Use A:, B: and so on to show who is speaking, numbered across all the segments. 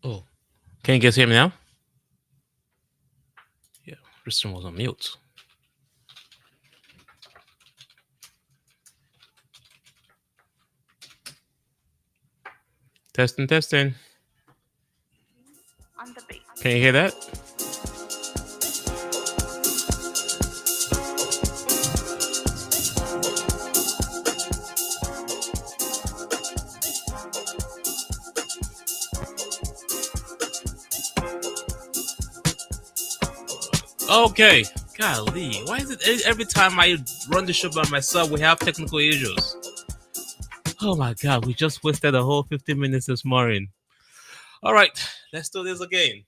A: Oh, can you guys hear me now? Yeah, Christian was on mute. Testing, testing.
B: On the base.
A: Can you hear that? Okay. Golly, why is it every time I run the show by myself, we have technical issues? Oh my god, we just wasted a whole 15 minutes this morning. All right, let's do this again.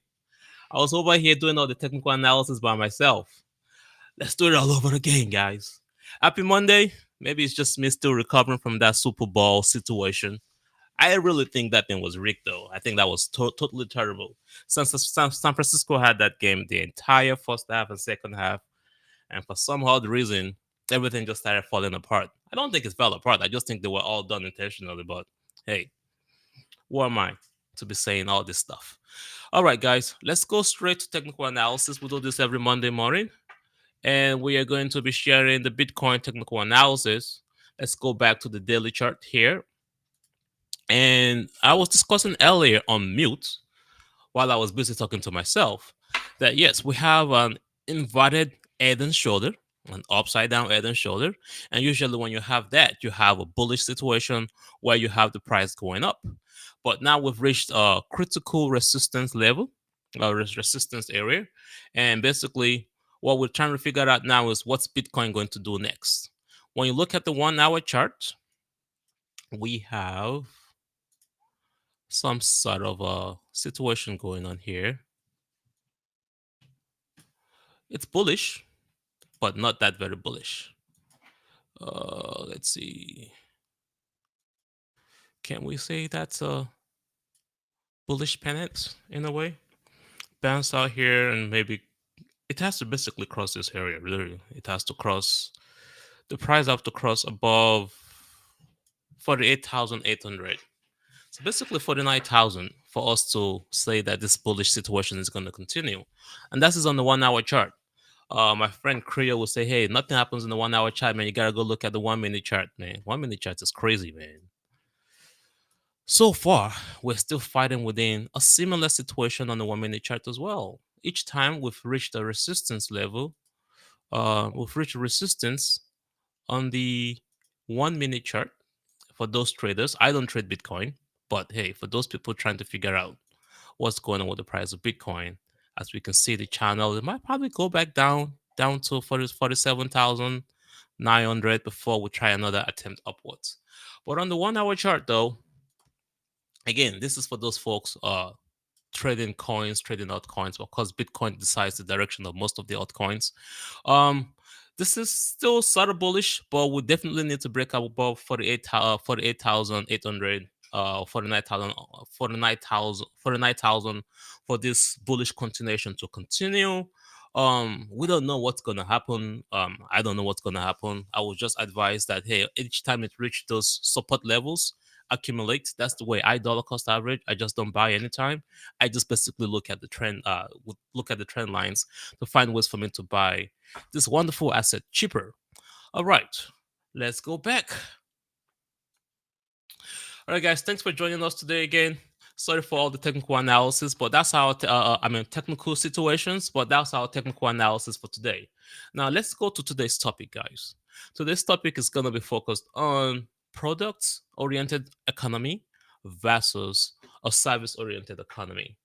A: I was over here doing all the technical analysis by myself. Let's do it all over again, guys. Happy Monday. Maybe it's just me still recovering from that Super Bowl situation. I really think that thing was rigged, though. I think that was totally terrible. San Francisco had that game the entire first half and second half, and for some odd reason, everything just started falling apart. I don't think it fell apart. I just think they were all done intentionally. But hey, who am I to be saying all this stuff? All right, guys, let's go straight to technical analysis. We do this every Monday morning, and we are going to be sharing the Bitcoin technical analysis. Let's go back to the daily chart here. And I was discussing earlier on mute while I was busy talking to myself that yes, we have an inverted head and shoulder, an upside down head and shoulder. And usually, when you have that, you have a bullish situation where you have the price going up. But now we've reached a critical resistance level, a resistance area. And basically, what we're trying to figure out now is what's Bitcoin going to do next. When you look at the 1 hour chart, we have some sort of a situation going on here. It's bullish, but not that very bullish. Let's see. Can we say that's a bullish pennant in a way? Bounce out here and maybe it has to basically cross this area. Really, it has to cross the price have to cross above 48,800. So basically 49,000 for us to say that this bullish situation is going to continue. And that is on the 1 hour chart. My friend Creo will say, "Hey, nothing happens in the 1 hour chart, man. You gotta go look at the 1 minute chart, man. 1 minute chart is crazy, man." So far, we're still fighting within a similar situation on the 1 minute chart as well. Each time we've reached a resistance level, we've reached resistance on the 1 minute chart. For those traders, I don't trade Bitcoin, but hey, for those people trying to figure out what's going on with the price of Bitcoin, as we can see the channel, it might probably go back down to 47,900 before we try another attempt upwards. But on the 1 hour chart, though, again, this is for those folks trading coins, trading altcoins, because Bitcoin decides the direction of most of the altcoins. Um, this is still sort of bullish, but we definitely need to break up above 48,800, 49,000 for this bullish continuation to continue. We don't know what's gonna happen. I don't know what's gonna happen. I would just advise that hey, each time it reaches those support levels, accumulate. That's the way I dollar cost average. I just don't buy anytime. I just basically look at the trend, look at the trend lines to find ways for me to buy this wonderful asset cheaper. All right, let's go back. All right, guys, thanks for joining us today again. Sorry for all the technical analysis, but that's our technical situations, but that's our technical analysis for today. Now let's go to today's topic, guys. Today's topic is going to be focused on products oriented economy versus a service oriented economy.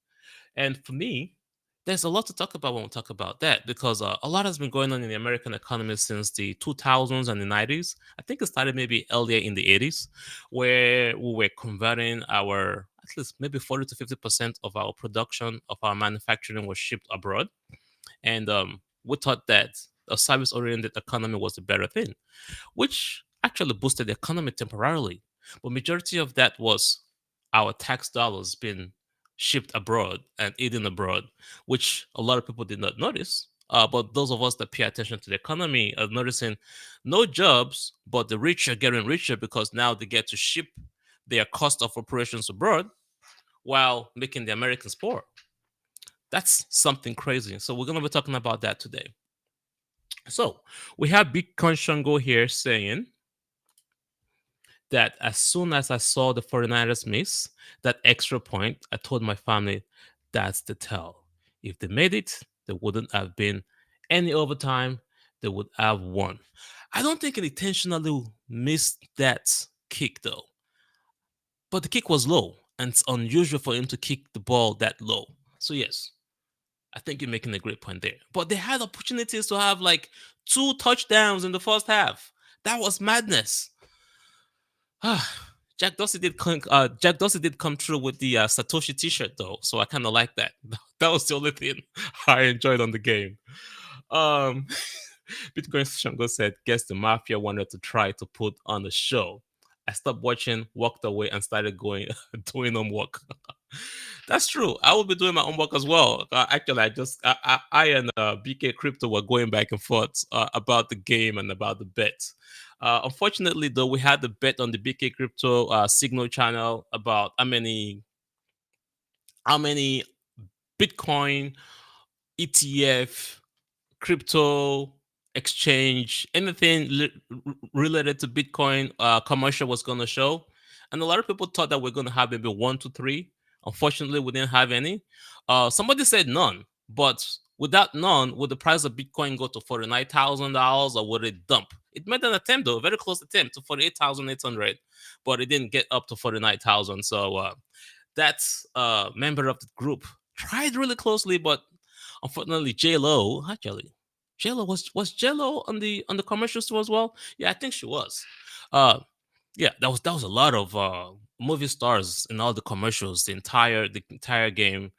A: And for me, there's a lot to talk about when we talk about that because a lot has been going on in the American economy since the 2000s and the 90s. I think it started maybe earlier in the 80s, where we were converting our at least maybe 40 to 50% of our production of our manufacturing was shipped abroad. And we thought that a service oriented economy was a better thing, which actually boosted the economy temporarily. But majority of that was our tax dollars being shipped abroad and eaten abroad, which a lot of people did not notice. But those of us that pay attention to the economy are noticing no jobs, but the rich are getting richer because now they get to ship their cost of operations abroad, while making the Americans poor. That's something crazy. So we're going to be talking about that today. So we have Bitcoin Shango here saying that as soon as I saw the 49ers miss that extra point, I told my family that's the tell. If they made it, there wouldn't have been any overtime. They would have won. I don't think he intentionally missed that kick though, but the kick was low, and it's unusual for him to kick the ball that low. So yes, I think you're making a great point there. But they had opportunities to have like two touchdowns in the first half. That was madness. Jack Dorsey did come through with the Satoshi T-shirt though, so I kind of like that. That was the only thing I enjoyed on the game. Um, Bitcoin Shango said, "Guess the mafia wanted to try to put on a show. I stopped watching, walked away, and started going doing homework." That's true. I will be doing my homework as well. Actually, I and BK Crypto were going back and forth about the game and about the bet. Unfortunately, though, we had the bet on the BK Crypto Signal channel about how many Bitcoin ETF crypto exchange, anything related to Bitcoin commercial was going to show. And a lot of people thought that we're going to have maybe one to three. Unfortunately, we didn't have any. Somebody said none, but without none, would the price of Bitcoin go to $49,000 or would it dump? It made an attempt, though, a very close attempt to 48,800, but it didn't get up to 49,000. So that member of the group tried really closely, but unfortunately, J Lo actually J Lo was J Lo on the commercials too as well. Yeah, I think she was. Uh, yeah, that was a lot of movie stars in all the commercials, the entire game.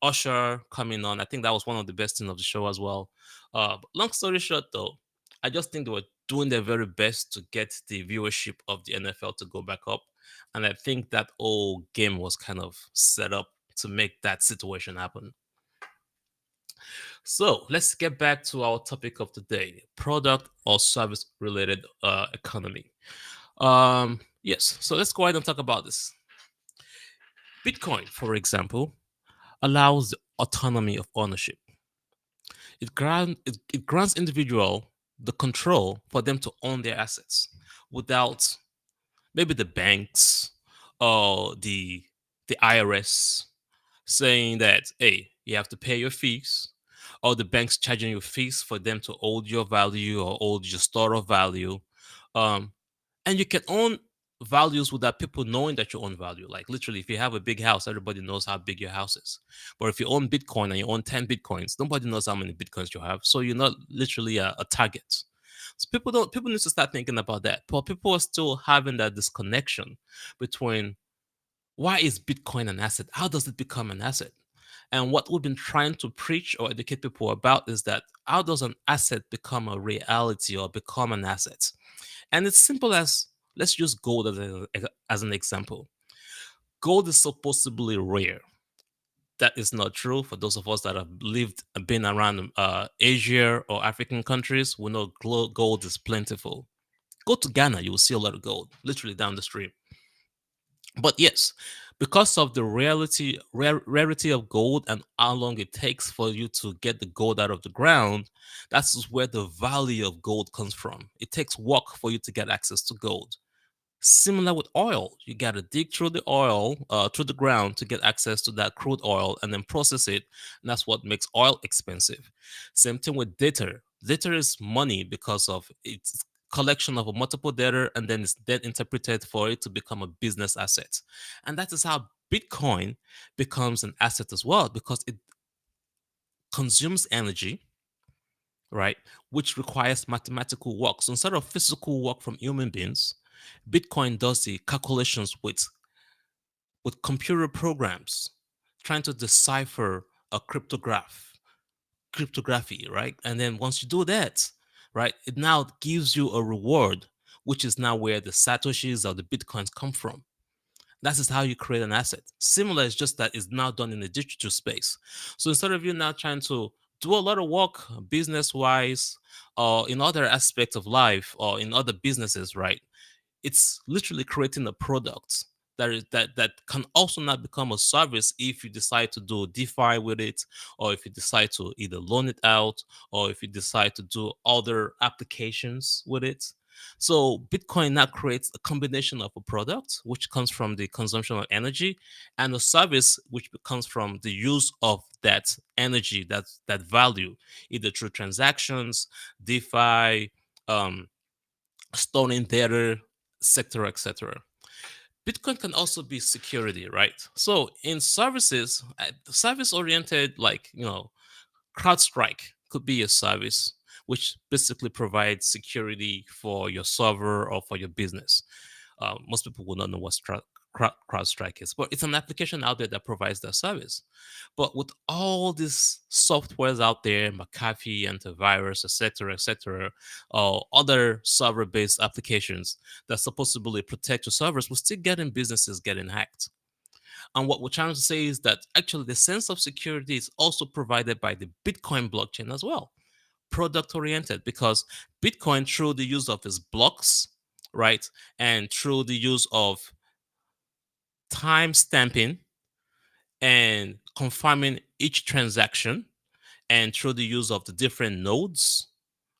A: Usher coming on. I think that was one of the best things of the show as well. But long story short, though, I just think they were doing their very best to get the viewership of the NFL to go back up, and I think that whole game was kind of set up to make that situation happen. So let's get back to our topic of the day: product or service related economy. Yes, so let's go ahead and talk about this. Bitcoin, for example, allows the autonomy of ownership. It grants individual the control for them to own their assets without maybe the banks or the IRS saying that, hey, you have to pay your fees, or the banks charging you fees for them to hold your value or hold your store of value. Um, and you can own values without people knowing that you own value. Like literally, if you have a big house, everybody knows how big your house is. But if you own Bitcoin and you own 10 Bitcoins, nobody knows how many Bitcoins you have. So you're not literally a target. So people need to start thinking about that. But people are still having that disconnection between why is Bitcoin an asset? How does it become an asset? And what we've been trying to preach or educate people about is that how does an asset become a reality or become an asset? And it's simple as, let's use gold as an example. Gold is supposedly rare. That is not true. For those of us that have lived and been around Asia or African countries, we know gold is plentiful. Go to Ghana, you will see a lot of gold, literally down the street. But yes, because of the rarity of gold and how long it takes for you to get the gold out of the ground, that's where the value of gold comes from. It takes work for you to get access to gold. Similar with oil, you got to dig through the oil, through the ground to get access to that crude oil and then process it. And that's what makes oil expensive. Same thing with data. Data is money because of its collection of a multiple data and then it's then interpreted for it to become a business asset. And that is how Bitcoin becomes an asset as well because it consumes energy, right? Which requires mathematical work. So instead of physical work from human beings, Bitcoin does the calculations with computer programs trying to decipher a cryptography, right? And then once you do that, right, it now gives you a reward, which is now where the satoshis or the bitcoins come from. That is how you create an asset. Similar, it's just that it's now done in the digital space. So instead of you now trying to do a lot of work business wise or in other aspects of life or in other businesses, right? It's literally creating a product that can also not become a service if you decide to do DeFi with it, or if you decide to either loan it out, or if you decide to do other applications with it. So Bitcoin now creates a combination of a product which comes from the consumption of energy, and a service which comes from the use of that energy, that value, either through transactions, DeFi, um, storing data, etc., etc. Bitcoin can also be security, right? So in services, service oriented, like, CrowdStrike could be a service which basically provides security for your server or for your business. Most people will not know what CrowdStrike is, but it's an application out there that provides that service. But with all these softwares out there, McAfee, antivirus, etc., other server-based applications that supposedly protect your servers, we're still getting businesses getting hacked. And what we're trying to say is that actually the sense of security is also provided by the Bitcoin blockchain as well, product oriented, because Bitcoin, through the use of its blocks, right, and through the use of time stamping and confirming each transaction, and through the use of the different nodes,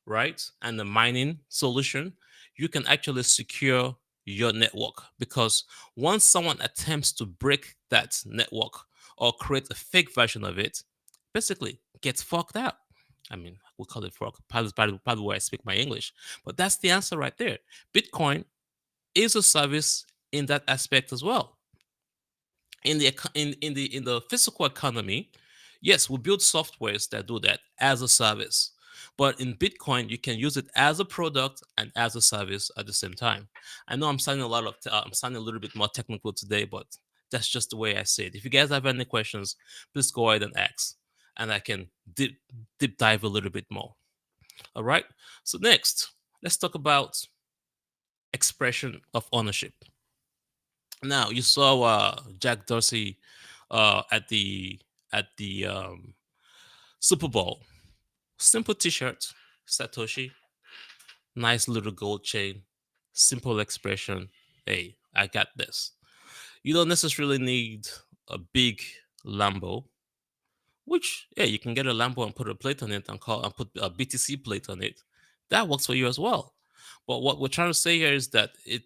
A: right, and the mining solution, you can actually secure your network, because once someone attempts to break that network or create a fake version of it, basically gets fucked out. I mean, we call it fuck. By the way, I speak my English, but that's the answer right there. Bitcoin is a service in that aspect as well. In the physical economy, yes, we build softwares that do that as a service. But in Bitcoin, you can use it as a product and as a service at the same time. I know I'm sounding a little bit more technical today, but that's just the way I say it. If you guys have any questions, please go ahead and ask, and I can deep dive a little bit more. All right. So next, let's talk about expression of ownership. Now you saw Jack Dorsey at the Super Bowl. Simple T-shirt, Satoshi, nice little gold chain, simple expression. Hey, I got this. You don't necessarily need a big Lambo, which, yeah, you can get a Lambo and put a plate on it and put a BTC plate on it. That works for you as well. But what we're trying to say here is that it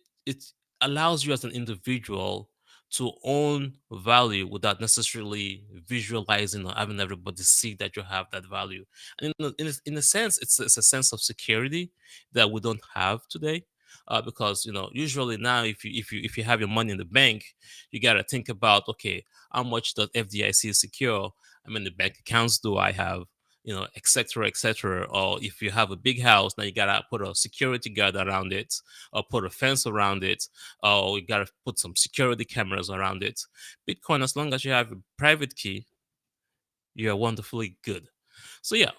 A: allows you as an individual to own value without necessarily visualizing or having everybody see that you have that value. And in a sense, it's a sense of security that we don't have today. Because usually now, if you have your money in the bank, you got to think about, okay, how much does FDIC secure? I mean, the bank accounts do I have? etc., etc. Or if you have a big house, now you gotta put a security guard around it, or put a fence around it, or you gotta put some security cameras around it. Bitcoin, as long as you have a private key, you're wonderfully good. So yeah,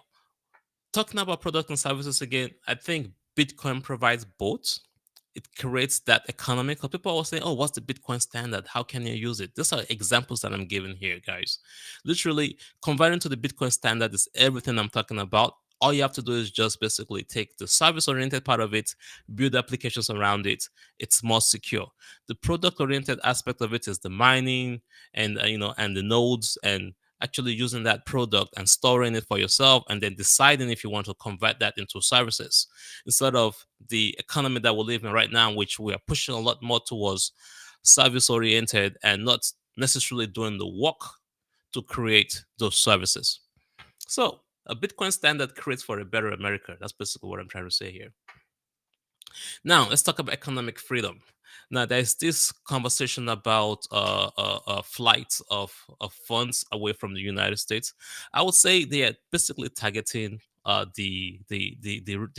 A: talking about product and services again, I think Bitcoin provides both. It creates that economy, because people are saying, oh, what's the Bitcoin standard? How can you use it? These are examples that I'm giving here, guys. Literally, converting to the Bitcoin standard is everything I'm talking about. All you have to do is just basically take the service oriented part of it, build applications around it. It's more secure. The product oriented aspect of it is the mining and and the nodes, and actually using that product and storing it for yourself, and then deciding if you want to convert that into services, instead of the economy that we live in right now, which we are pushing a lot more towards service oriented and not necessarily doing the work to create those services. So a Bitcoin standard creates for a better America. That's basically what I'm trying to say here. Now, let's talk about economic freedom. Now, there's this conversation about flights of funds away from the United States. I would say they are basically targeting the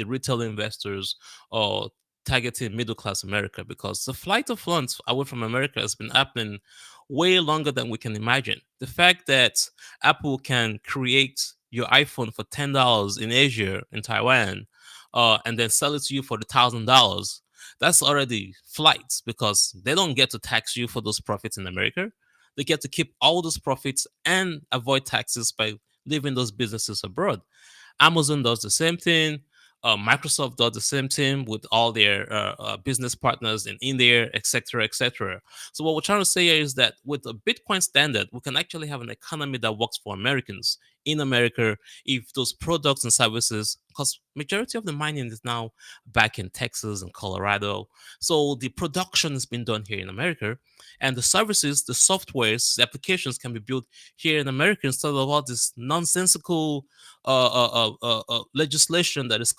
A: retail investors, or targeting middle class America, because the flight of funds away from America has been happening way longer than we can imagine. The fact that Apple can create your iPhone for $10 in Asia, in Taiwan, and then sell it to you for $1,000, that's already flights, because they don't get to tax you for those profits in America. They get to keep all those profits and avoid taxes by leaving those businesses abroad. Amazon does the same thing. Microsoft does the same thing with all their business partners in India, etc., etc. So what we're trying to say here is that with a Bitcoin standard, we can actually have an economy that works for Americans in America if those products and services, because majority of the mining is now back in Texas and Colorado. So the production has been done here in America, and the services, the softwares, the applications can be built here in America instead of all this nonsensical legislation that is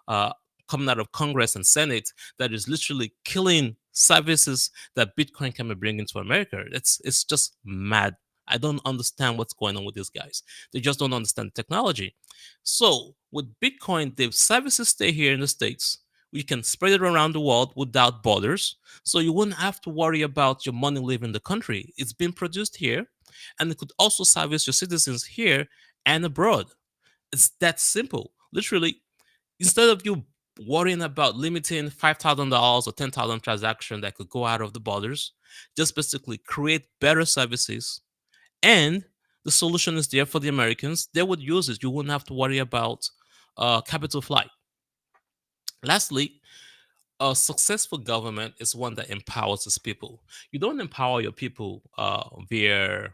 A: uh, coming out of Congress and Senate that is literally killing services that Bitcoin can be bringing to America. It's just mad. I don't understand what's going on with these guys. They just don't understand technology. So with Bitcoin, the services stay here in the States. We can spread it around the world without borders. So you wouldn't have to worry about your money leaving the country. It's been produced here, and it could also service your citizens here and abroad. It's that simple. Literally, instead of you worrying about limiting $5,000 or 10,000 transactions that could go out of the borders, just basically create better services, and the solution is there for the Americans. They would use it. You wouldn't have to worry about capital flight. Lastly, a successful government is one that empowers its people. You don't empower your people via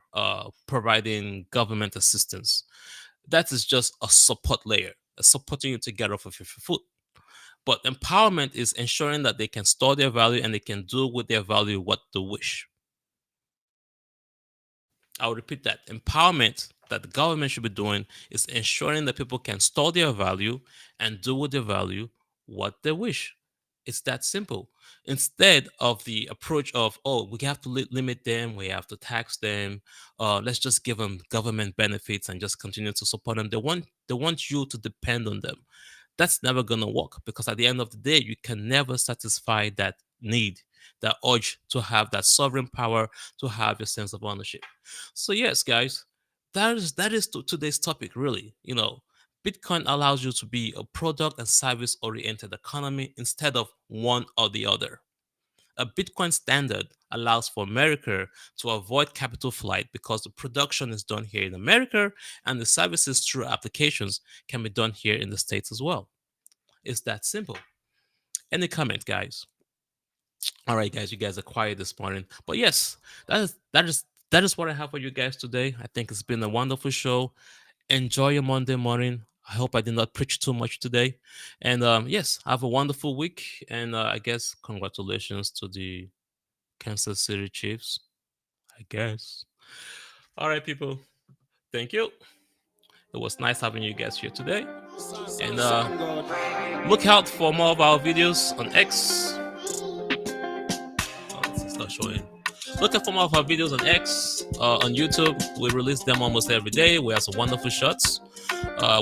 A: providing government assistance. That is just a support layer, supporting you to get off of your foot. But empowerment is ensuring that they can store their value and they can do with their value what they wish. I'll repeat that. Empowerment that the government should be doing is ensuring that people can store their value and do with their value what they wish. It's that simple. Instead of the approach of, oh, we have to limit them, we have to tax them, let's just give them government benefits and just continue to support them. They want you to depend on them. That's never gonna work, because at the end of the day, you can never satisfy that need, that urge to have that sovereign power, to have your sense of ownership. So yes, guys, that is today's topic. Really, Bitcoin allows you to be a product and service oriented economy instead of one or the other. A Bitcoin standard allows for America to avoid capital flight because the production is done here in America and the services through applications can be done here in the States as well. It's that simple. Any comment, guys? All right, guys, you guys are quiet this morning. But yes, that is what I have for you guys today. I think it's been a wonderful show. Enjoy your Monday morning. I hope I did not preach too much today. And yes, have a wonderful week. And I guess congratulations to the Kansas City Chiefs. I guess. All right, people. Thank you. It was nice having you guys here today. And look out for more of our videos on X. Oh, it's not showing. Look out for more of our videos on X, on YouTube. We release them almost every day. We have some wonderful shots.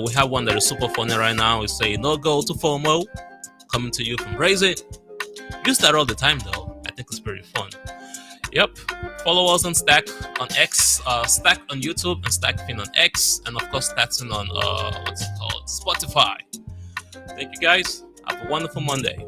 A: We have one that is super funny right now. We say no go to FOMO, coming to you from Brazen. Use that all the time though. I think it's pretty fun. Yep. Follow us on Stack on X, Stack on YouTube, and StackFin on X, and of course Stackfin on what's it called, Spotify. Thank you guys. Have a wonderful Monday.